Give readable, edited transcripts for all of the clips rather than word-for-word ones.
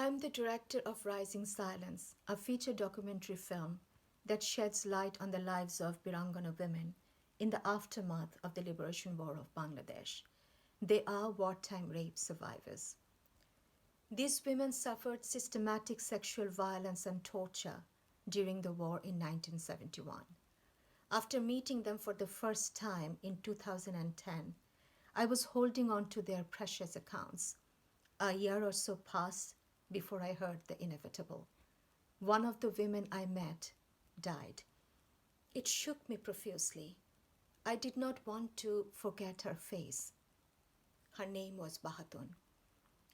I'm the director of Rising Silence, a feature documentary film that sheds light on the lives of Birangona women in the aftermath of the Liberation War of Bangladesh. They are wartime rape survivors. These women suffered systematic sexual violence and torture during the war in 1971. After meeting them for the first time in 2010, I was holding on to their precious accounts. A year or so passed before I heard the inevitable. One of the women I met died. It shook me profusely. I did not want to forget her face. Her name was Bahatun.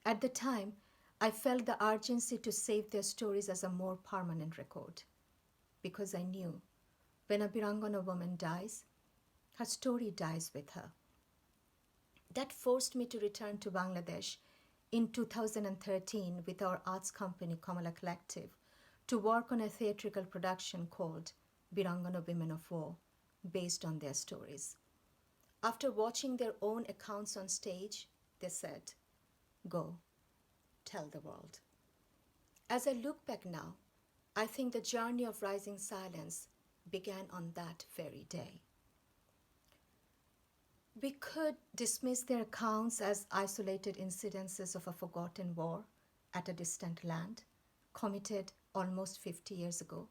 At the time, I felt the urgency to save their stories as a more permanent record, because I knew when a Birangona woman dies, her story dies with her. That forced me to return to Bangladesh in 2013 with our arts company Kamala Collective to work on a theatrical production called Birangona Women of War, based on their stories. After watching their own accounts on stage, they said, "Go, tell the world." As I look back now, I think the journey of Rising Silence began on that very day. We could dismiss their accounts as isolated incidences of a forgotten war at a distant land, committed almost 50 years ago.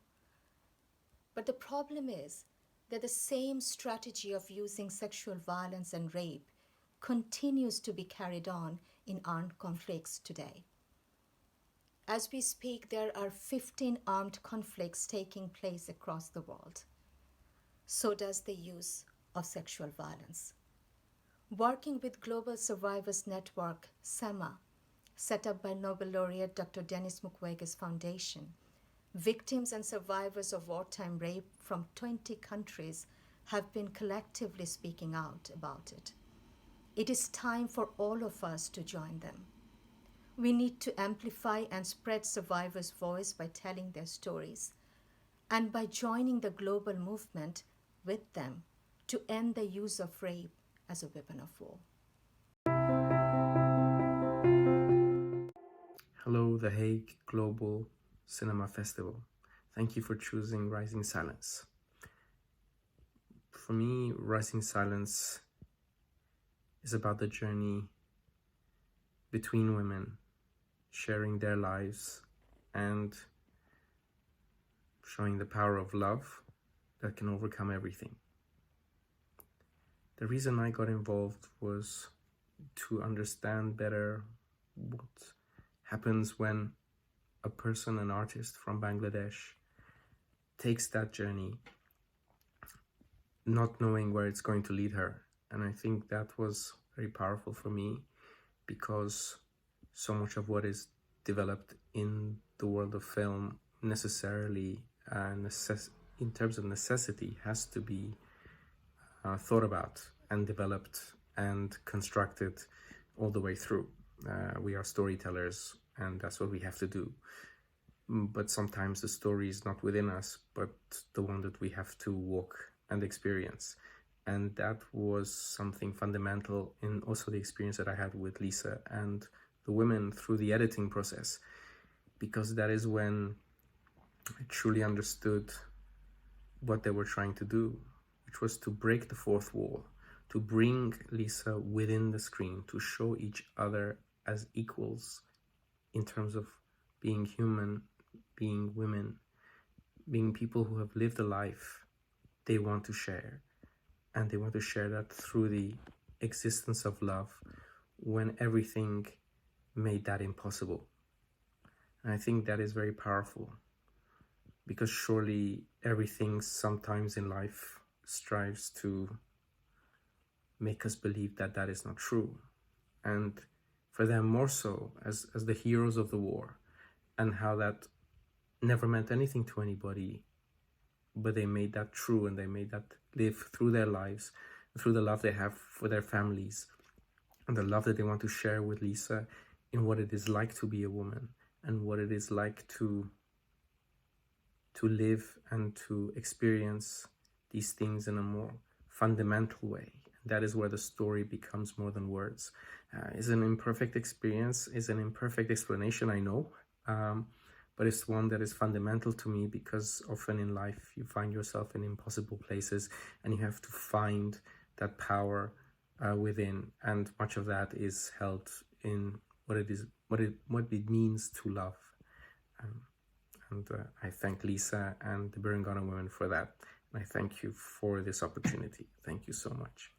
But the problem is that the same strategy of using sexual violence and rape continues to be carried on in armed conflicts today. As we speak, there are 15 armed conflicts taking place across the world. So does the use of sexual violence. Working with Global Survivors Network, SEMA, set up by Nobel laureate Dr. Denis Mukwege's foundation, victims and survivors of wartime rape from 20 countries have been collectively speaking out about it. It is time for all of us to join them. We need to amplify and spread survivors' voice by telling their stories and by joining the global movement with them to end the use of rape as a weapon of war. Hello, the Hague Global Cinema Festival. Thank you for choosing Rising Silence. For me, Rising Silence is about the journey between women, sharing their lives and showing the power of love that can overcome everything. The reason I got involved was to understand better what happens when a person, an artist from Bangladesh, takes that journey, not knowing where it's going to lead her. And I think that was very powerful for me, because so much of what is developed in the world of film necessarily, in terms of necessity, has to be thought about and developed and constructed all the way through. We are storytellers, and that's what we have to do. But sometimes the story is not within us, but the one that we have to walk and experience. And that was something fundamental in also the experience that I had with LEESA and the women through the editing process, because that is when I truly understood what they were trying to do, which was to break the fourth wall, to bring LEESA within the screen, to show each other as equals in terms of being human, being women, being people who have lived a life they want to share. And they want to share that through the existence of love when everything made that impossible. And I think that is very powerful, because surely everything sometimes in life strives to make us believe that that is not true. And for them more so as the heroes of the war, and how that never meant anything to anybody, but they made that true, and they made that live through their lives, through the love they have for their families, and the love that they want to share with LEESA in what it is like to be a woman, and what it is like to live and to experience these things in a more fundamental way. That is where the story becomes more than words. Is an imperfect experience, is an imperfect explanation, I know, but it's one that is fundamental to me, because often in life you find yourself in impossible places and you have to find that power within, and much of that is held in what it means to love. And I thank LEESA and the Birangona women for that. And I thank you for this opportunity. Thank you so much.